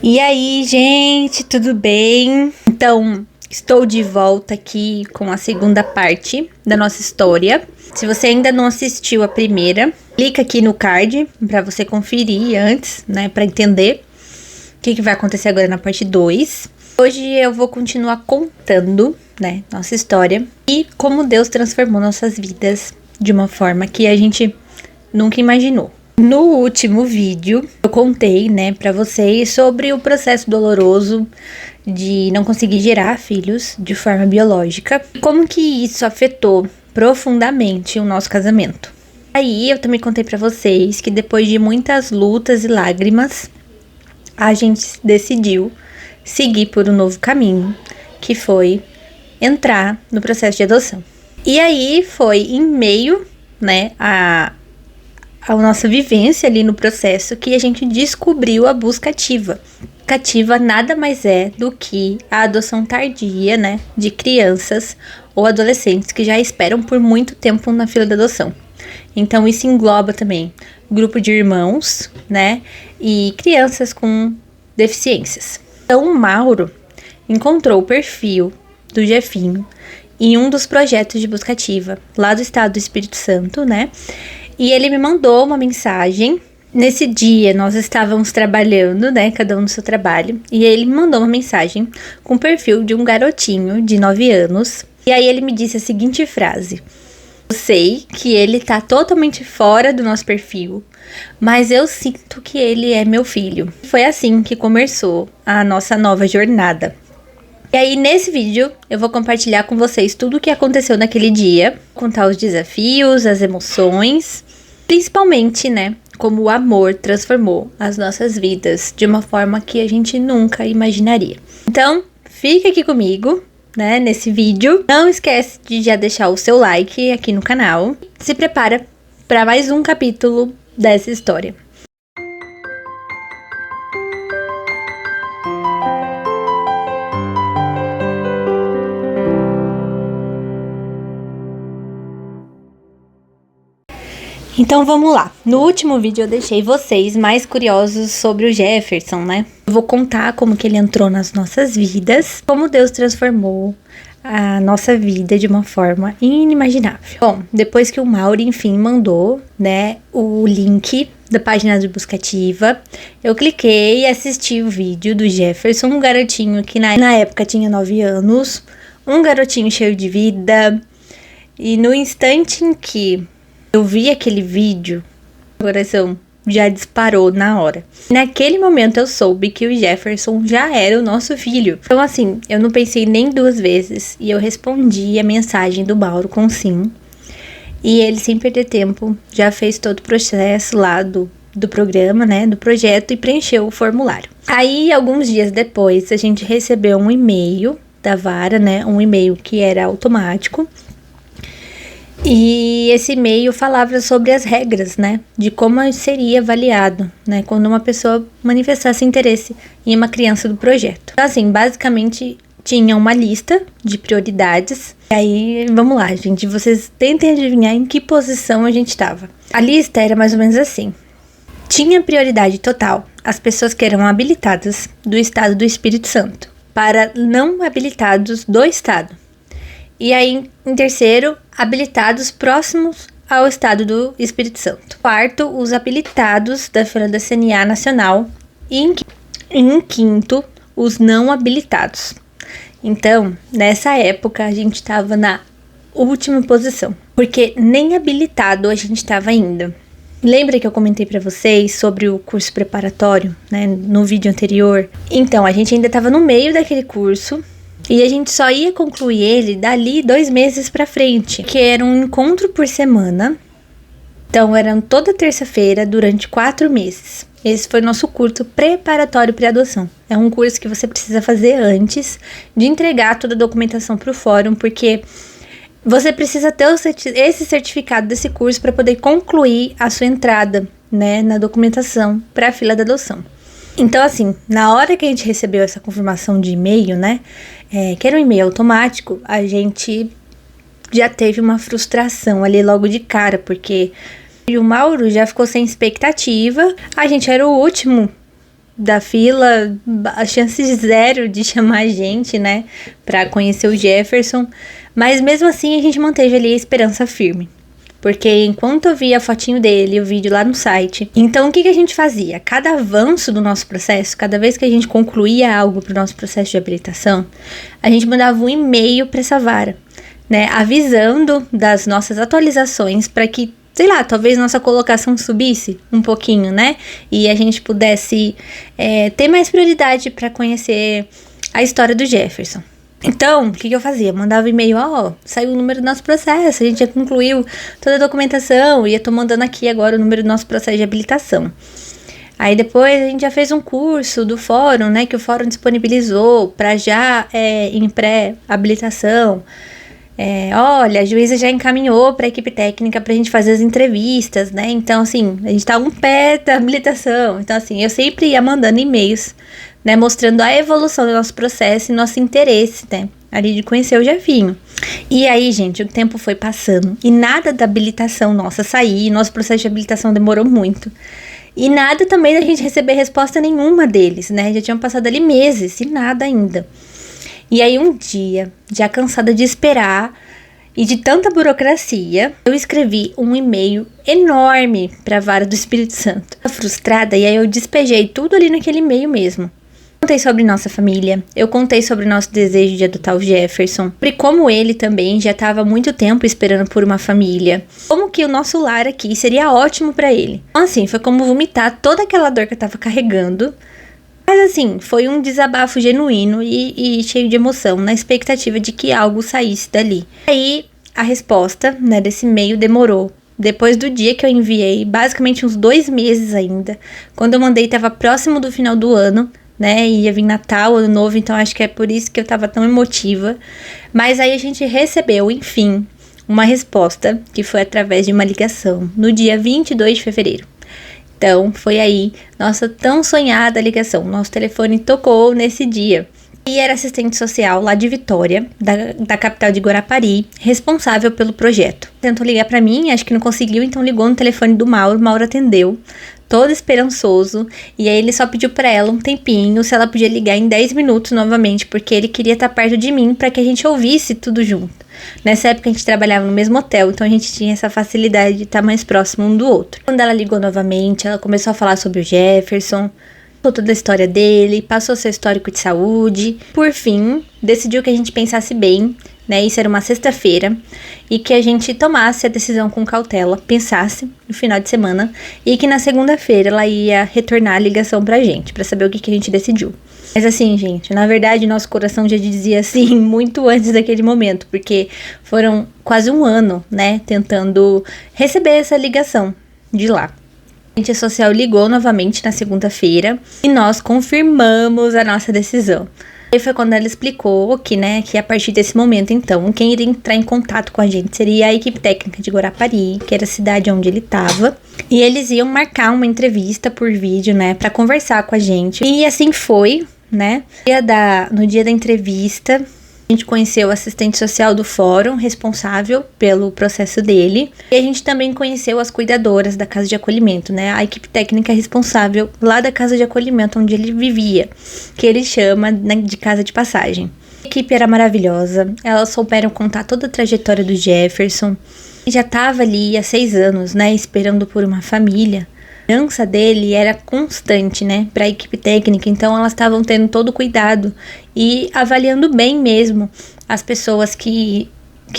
E aí, gente, tudo bem? Então, estou de volta aqui com a segunda parte da nossa história. Se você ainda não assistiu a primeira, clica aqui no card para você conferir antes, né, para entender o que vai acontecer agora na parte 2. Hoje eu vou continuar contando, né, nossa história e como Deus transformou nossas vidas de uma forma que a gente nunca imaginou. No último vídeo, eu contei, né, pra vocês sobre o processo doloroso de não conseguir gerar filhos de forma biológica. Como que isso afetou profundamente o nosso casamento. Aí eu também contei pra vocês que depois de muitas lutas e lágrimas, a gente decidiu seguir por um novo caminho, que foi entrar no processo de adoção. E aí foi em meio, né, a nossa vivência ali no processo que a gente descobriu a busca ativa. Busca ativa nada mais é do que a adoção tardia, né, de crianças ou adolescentes que já esperam por muito tempo na fila da adoção. Então isso engloba também grupo de irmãos, né, e crianças com deficiências. Então o Mauro encontrou o perfil do Jefinho em um dos projetos de busca ativa lá do estado do Espírito Santo, né? E ele me mandou uma mensagem. Nesse dia, nós estávamos trabalhando, né? Cada um no seu trabalho. E ele me mandou uma mensagem com o perfil de um garotinho de 9 anos. E aí ele me disse a seguinte frase. Eu sei que ele tá totalmente fora do nosso perfil, mas eu sinto que ele é meu filho. Foi assim que começou a nossa nova jornada. E aí, nesse vídeo, eu vou compartilhar com vocês tudo o que aconteceu naquele dia, contar os desafios, as emoções, principalmente, né, como o amor transformou as nossas vidas de uma forma que a gente nunca imaginaria. Então, fica aqui comigo, né, nesse vídeo. Não esquece de já deixar o seu like aqui no canal. Se prepara para mais um capítulo dessa história. Então vamos lá, no último vídeo eu deixei vocês mais curiosos sobre o Jefferson, né? Eu vou contar como que ele entrou nas nossas vidas, como Deus transformou a nossa vida de uma forma inimaginável. Bom, depois que o Mauro, enfim, mandou, né, o link da página de busca ativa, eu cliquei e assisti o vídeo do Jefferson, um garotinho que na época tinha 9 anos, um garotinho cheio de vida, e no instante em que eu vi aquele vídeo, o coração já disparou na hora. Naquele momento eu soube que o Jefferson já era o nosso filho. Então assim, eu não pensei nem duas vezes e eu respondi a mensagem do Mauro com sim. E ele, sem perder tempo, já fez todo o processo lá do programa, né, do projeto, e preencheu o formulário. Aí, alguns dias depois, a gente recebeu um e-mail da vara, né, um e-mail que era automático. E esse e-mail falava sobre as regras, né, de como seria avaliado, né, quando uma pessoa manifestasse interesse em uma criança do projeto. Então, assim, basicamente tinha uma lista de prioridades. E aí, vamos lá, gente, vocês tentem adivinhar em que posição a gente estava. A lista era mais ou menos assim. Tinha prioridade total as pessoas que eram habilitadas do estado do Espírito Santo para não habilitados do estado. E aí, em terceiro, habilitados próximos ao estado do Espírito Santo. Quarto, os habilitados da fila da CNA Nacional. E em quinto, os não habilitados. Então, nessa época, a gente estava na última posição, porque nem habilitado a gente estava ainda. Lembra que eu comentei para vocês sobre o curso preparatório, né, no vídeo anterior? Então, a gente ainda estava no meio daquele curso. E a gente só ia concluir ele dali 2 meses pra frente, que era um encontro por semana. Então, eram toda terça-feira durante 4 meses. Esse foi nosso curso preparatório para adoção. É um curso que você precisa fazer antes de entregar toda a documentação para o fórum, porque você precisa ter esse certificado desse curso para poder concluir a sua entrada, né, na documentação para a fila da adoção. Então, assim, na hora que a gente recebeu essa confirmação de e-mail, né, que era um e-mail automático, a gente já teve uma frustração ali logo de cara, porque o Mauro já ficou sem expectativa. A gente era o último da fila, a chance zero de chamar a gente, né, pra conhecer o Jefferson. Mas mesmo assim a gente manteve ali a esperança firme. Porque enquanto eu via a fotinho dele, o vídeo lá no site, então o que a gente fazia? Cada avanço do nosso processo, cada vez que a gente concluía algo pro nosso processo de habilitação, a gente mandava um e-mail para essa vara, né, avisando das nossas atualizações para que, sei lá, talvez nossa colocação subisse um pouquinho, né, e a gente pudesse ter mais prioridade para conhecer a história do Jefferson. Então, o que eu fazia? Mandava e-mail, saiu o número do nosso processo, a gente já concluiu toda a documentação, e eu tô mandando aqui agora o número do nosso processo de habilitação. Aí depois a gente já fez um curso do fórum, né, que o fórum disponibilizou para já em pré-habilitação. Olha, a juíza já encaminhou para a equipe técnica pra gente fazer as entrevistas, né? Então, assim, a gente tá um pé da habilitação. Então, assim, eu sempre ia mandando e-mails, né, mostrando a evolução do nosso processo e nosso interesse, né, ali de conhecer o Jefinho. E aí, gente, o tempo foi passando e nada da habilitação nossa sair, nosso processo de habilitação demorou muito. E nada também da gente receber resposta nenhuma deles, né? Já tinham passado ali meses e nada ainda. E aí um dia, já cansada de esperar e de tanta burocracia, eu escrevi um e-mail enorme para a Vara do Espírito Santo. Frustrada, e aí eu despejei tudo ali naquele e-mail mesmo. Contei sobre nossa família, eu contei sobre nosso desejo de adotar o Jefferson, sobre como ele também já estava há muito tempo esperando por uma família, como que o nosso lar aqui seria ótimo para ele. Então assim, foi como vomitar toda aquela dor que eu tava carregando. Mas assim, foi um desabafo genuíno e cheio de emoção, na expectativa de que algo saísse dali. Aí, a resposta, né, desse e-mail demorou. Depois do dia que eu enviei, basicamente uns 2 meses ainda. Quando eu mandei, estava próximo do final do ano, né, ia vir Natal, Ano Novo, então acho que é por isso que eu tava tão emotiva. Mas aí a gente recebeu, enfim, uma resposta, que foi através de uma ligação, no dia 22 de fevereiro. Então, foi aí nossa tão sonhada ligação. Nosso telefone tocou nesse dia. E era assistente social lá de Vitória, da capital de Guarapari, responsável pelo projeto. Tentou ligar pra mim, acho que não conseguiu, então ligou no telefone do Mauro. O Mauro atendeu, todo esperançoso. E aí ele só pediu pra ela um tempinho, se ela podia ligar em 10 minutos novamente, porque ele queria estar perto de mim pra que a gente ouvisse tudo junto. Nessa época a gente trabalhava no mesmo hotel, então a gente tinha essa facilidade de estar mais próximo um do outro. Quando ela ligou novamente, ela começou a falar sobre o Jefferson, contou toda a história dele, passou seu histórico de saúde. Por fim, decidiu que a gente pensasse bem, né? Isso era uma sexta-feira, e que a gente tomasse a decisão com cautela, pensasse no final de semana, e que na segunda-feira ela ia retornar a ligação pra gente, pra saber o que a gente decidiu. Mas assim, gente, na verdade, nosso coração já dizia assim, muito antes daquele momento, porque foram quase um ano, né, tentando receber essa ligação de lá. A assistente social ligou novamente na segunda-feira e nós confirmamos a nossa decisão. E foi quando ela explicou que, né, que a partir desse momento, então, quem iria entrar em contato com a gente seria a equipe técnica de Guarapari, que era a cidade onde ele estava. E eles iam marcar uma entrevista por vídeo, né, para conversar com a gente. E assim foi, né. No dia da entrevista, a gente conheceu o assistente social do fórum, responsável pelo processo dele. E a gente também conheceu as cuidadoras da casa de acolhimento, né? A equipe técnica responsável lá da casa de acolhimento onde ele vivia, que ele chama, né, de casa de passagem. A equipe era maravilhosa, elas souberam contar toda a trajetória do Jefferson. Ele já estava ali há 6 anos, né? Esperando por uma família. A esperança dele era constante, né, para a equipe técnica, então elas estavam tendo todo o cuidado e avaliando bem mesmo as pessoas que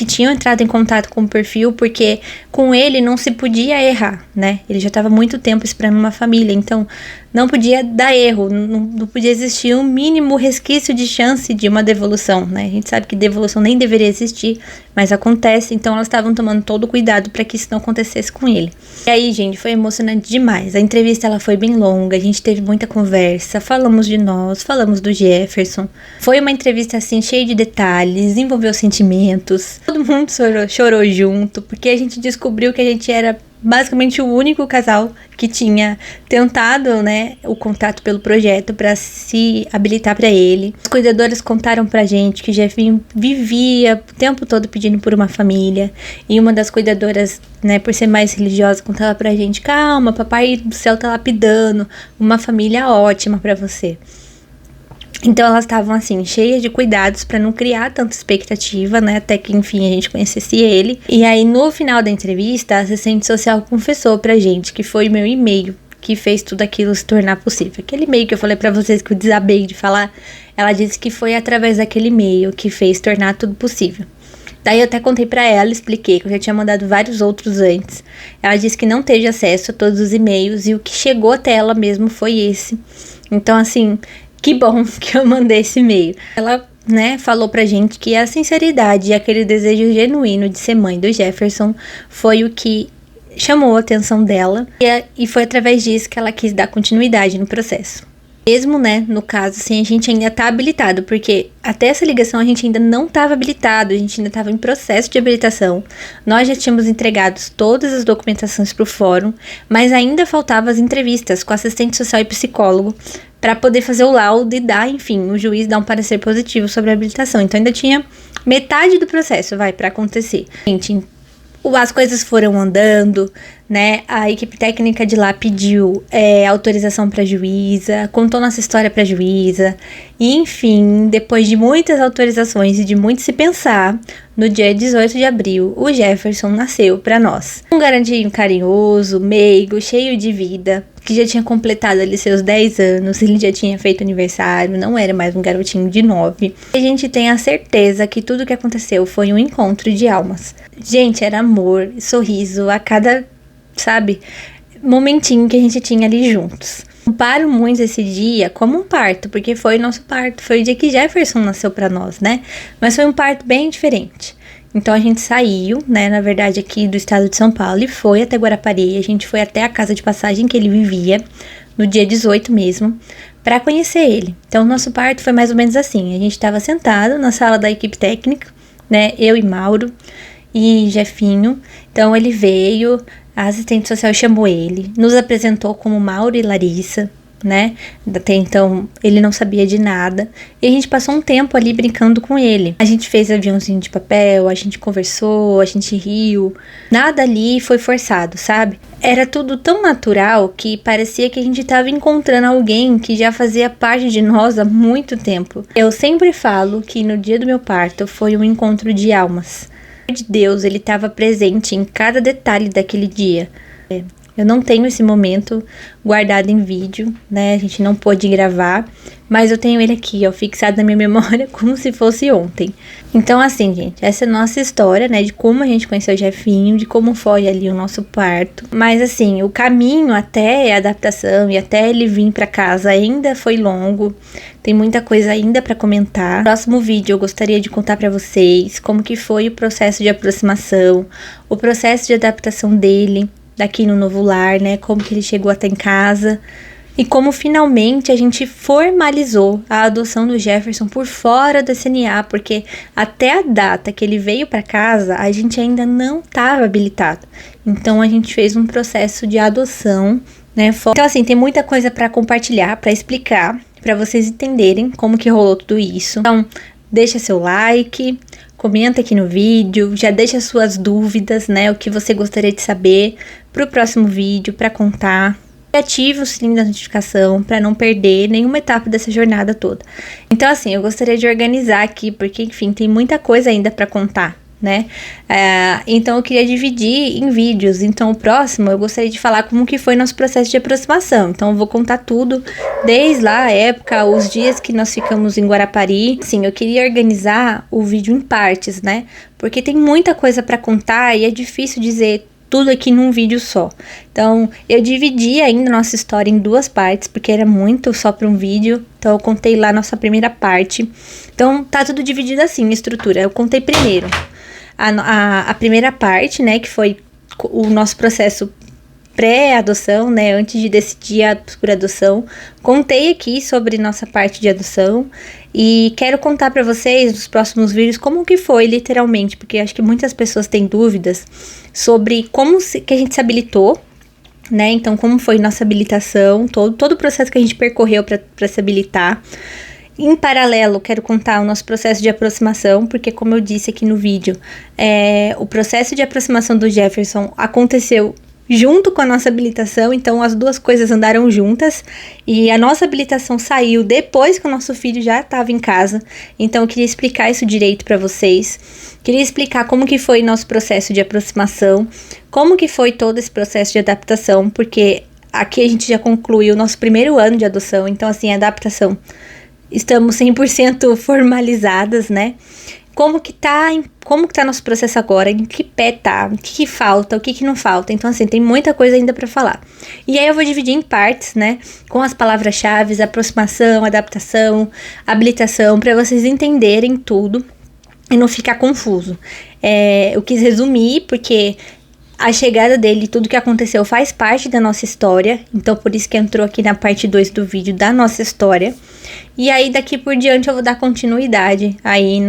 tinham entrado em contato com o perfil, porque com ele não se podia errar, né, ele já estava muito tempo esperando uma família, então não podia dar erro, não podia existir um mínimo resquício de chance de uma devolução, né, a gente sabe que devolução nem deveria existir, mas acontece, então elas estavam tomando todo o cuidado para que isso não acontecesse com ele. E aí, gente, foi emocionante demais, a entrevista ela foi bem longa, a gente teve muita conversa, falamos de nós, falamos do Jefferson, foi uma entrevista assim cheia de detalhes, envolveu sentimentos, todo mundo chorou junto, porque a gente descobriu que a gente era basicamente o único casal que tinha tentado, né, o contato pelo projeto para se habilitar para ele. As cuidadoras contaram pra gente que o Jefinho vivia o tempo todo pedindo por uma família, e uma das cuidadoras, né, por ser mais religiosa, contava pra gente: calma, papai do céu tá lapidando uma família ótima para você. Então elas estavam assim, cheias de cuidados para não criar tanta expectativa, né? Até que enfim a gente conhecesse ele. E aí no final da entrevista, a assistente social confessou pra gente que foi o meu e-mail que fez tudo aquilo se tornar possível. Aquele e-mail que eu falei pra vocês que eu desabei de falar, ela disse que foi através daquele e-mail que fez tornar tudo possível. Daí eu até contei pra ela, expliquei que eu já tinha mandado vários outros antes. Ela disse que não teve acesso a todos os e-mails e o que chegou até ela mesmo foi esse. Então assim, que bom que eu mandei esse e-mail. Ela, né, falou pra gente que a sinceridade e aquele desejo genuíno de ser mãe do Jefferson foi o que chamou a atenção dela. E foi através disso que ela quis dar continuidade no processo. Mesmo, né, no caso, assim, a gente ainda tá habilitado, porque até essa ligação a gente ainda não estava habilitado, a gente ainda estava em processo de habilitação. Nós já tínhamos entregado todas as documentações pro fórum, mas ainda faltavam as entrevistas com assistente social e psicólogo para poder fazer o laudo e dar, enfim, o juiz dar um parecer positivo sobre a habilitação. Então ainda tinha metade do processo, para acontecer. Gente, as coisas foram andando, né? A equipe técnica de lá pediu autorização para a juíza, contou nossa história para a juíza. E, enfim, depois de muitas autorizações e de muito se pensar, no dia 18 de abril, o Jefferson nasceu para nós. Um garotinho carinhoso, meigo, cheio de vida, que já tinha completado ali seus 10 anos, ele já tinha feito aniversário, não era mais um garotinho de 9. A gente tem a certeza que tudo que aconteceu foi um encontro de almas. Gente, era amor, sorriso a cada, sabe, momentinho que a gente tinha ali juntos. Comparo muito esse dia como um parto, porque foi o nosso parto, foi o dia que Jefferson nasceu pra nós, né? Mas foi um parto bem diferente. Então a gente saiu, né, na verdade aqui do estado de São Paulo, e foi até Guarapari. A gente foi até a casa de passagem que ele vivia, no dia 18 mesmo, pra conhecer ele. Então o nosso parto foi mais ou menos assim: a gente tava sentado na sala da equipe técnica, né, eu e Mauro e Jefinho. Então ele veio, a assistente social chamou ele, nos apresentou como Mauro e Larissa, né? Até então ele não sabia de nada, e a gente passou um tempo ali brincando com ele. A gente fez aviãozinho de papel, a gente conversou, a gente riu. Nada ali foi forçado, sabe? Era tudo tão natural que parecia que a gente estava encontrando alguém que já fazia parte de nós há muito tempo. Eu sempre falo que no dia do meu parto foi um encontro de almas. De Deus, ele estava presente em cada detalhe daquele dia. Eu não tenho esse momento guardado em vídeo, né? A gente não pôde gravar, mas eu tenho ele aqui, ó, fixado na minha memória como se fosse ontem. Então, assim, gente, essa é a nossa história, né? De como a gente conheceu o Jefinho, de como foi ali o nosso parto. Mas, assim, o caminho até a adaptação e até ele vir pra casa ainda foi longo. Tem muita coisa ainda pra comentar. No próximo vídeo eu gostaria de contar pra vocês como que foi o processo de aproximação, o processo de adaptação dele daqui no novo lar, né, como que ele chegou até em casa e como finalmente a gente formalizou a adoção do Jefferson por fora do SNA, porque até a data que ele veio para casa a gente ainda não estava habilitado. Então a gente fez um processo de adoção, né? Então assim, tem muita coisa para compartilhar, para explicar, para vocês entenderem como que rolou tudo isso. Então, deixa seu like, comenta aqui no vídeo, já deixa suas dúvidas, né, o que você gostaria de saber pro próximo vídeo, para contar. E ative o sininho da notificação para não perder nenhuma etapa dessa jornada toda. Então, assim, eu gostaria de organizar aqui, porque, enfim, tem muita coisa ainda para contar, né? Então, eu queria dividir em vídeos. Então, o próximo, eu gostaria de falar como que foi nosso processo de aproximação. Então, eu vou contar tudo, desde lá a época, os dias que nós ficamos em Guarapari. Sim, eu queria organizar o vídeo em partes, né? Porque tem muita coisa para contar e é difícil dizer tudo aqui num vídeo só. Então, eu dividi ainda nossa história em 2 partes, porque era muito só para um vídeo. Então, eu contei lá nossa primeira parte. Então, tá tudo dividido assim, estrutura. Eu contei primeiro a primeira parte, né, que foi o nosso processo pré-adoção, né, antes de decidir por adoção. Contei aqui sobre nossa parte de adoção e quero contar para vocês nos próximos vídeos como que foi, literalmente, porque acho que muitas pessoas têm dúvidas sobre que a gente se habilitou, né, então como foi nossa habilitação, todo o processo que a gente percorreu para se habilitar. Em paralelo, quero contar o nosso processo de aproximação, porque como eu disse aqui no vídeo, o processo de aproximação do Jefferson aconteceu junto com a nossa habilitação, então as duas coisas andaram juntas, e a nossa habilitação saiu depois que o nosso filho já estava em casa, então eu queria explicar isso direito para vocês, queria explicar como que foi nosso processo de aproximação, como que foi todo esse processo de adaptação, porque aqui a gente já concluiu o nosso primeiro ano de adoção, então assim, a adaptação, estamos 100% formalizadas, né? Como que tá nosso processo agora? Em que pé tá? O que falta? O que não falta? Então, assim, tem muita coisa ainda para falar. E aí eu vou dividir em partes, né? Com as palavras-chave, aproximação, adaptação, habilitação, para vocês entenderem tudo e não ficar confuso. Eu quis resumir, porque a chegada dele, tudo que aconteceu faz parte da nossa história, então por isso que entrou aqui na parte 2 do vídeo da nossa história. E aí daqui por diante eu vou dar continuidade aí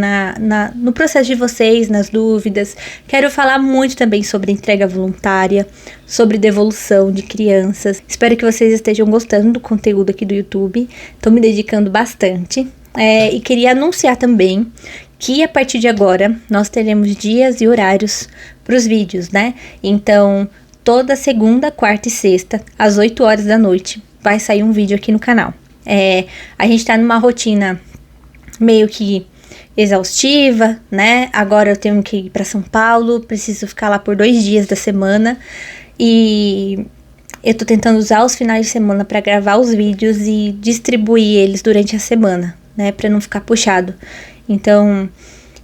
no processo de vocês, nas dúvidas. Quero falar muito também sobre entrega voluntária, sobre devolução de crianças. Espero que vocês estejam gostando do conteúdo aqui do YouTube, estou me dedicando bastante. E queria anunciar também que a partir de agora nós teremos dias e horários para os vídeos, né? Então, toda segunda, quarta e sexta, às 8 horas da noite, vai sair um vídeo aqui no canal. A gente tá numa rotina meio que exaustiva, né? Agora eu tenho que ir para São Paulo, preciso ficar lá por 2 dias da semana e eu tô tentando usar os finais de semana para gravar os vídeos e distribuir eles durante a semana, né? Para não ficar puxado. Então,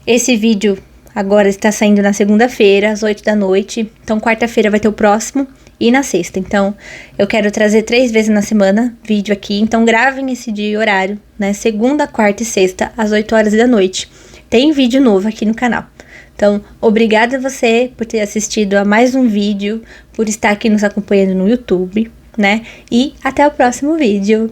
esse vídeo agora está saindo na segunda-feira, às 8 da noite. Então, quarta-feira vai ter o próximo e na sexta. Então, eu quero trazer 3 vezes na semana vídeo aqui. Então, gravem esse dia e horário, né? Segunda, quarta e sexta, às 8 horas da noite. Tem vídeo novo aqui no canal. Então, obrigada a você por ter assistido a mais um vídeo, por estar aqui nos acompanhando no YouTube, né? E até o próximo vídeo.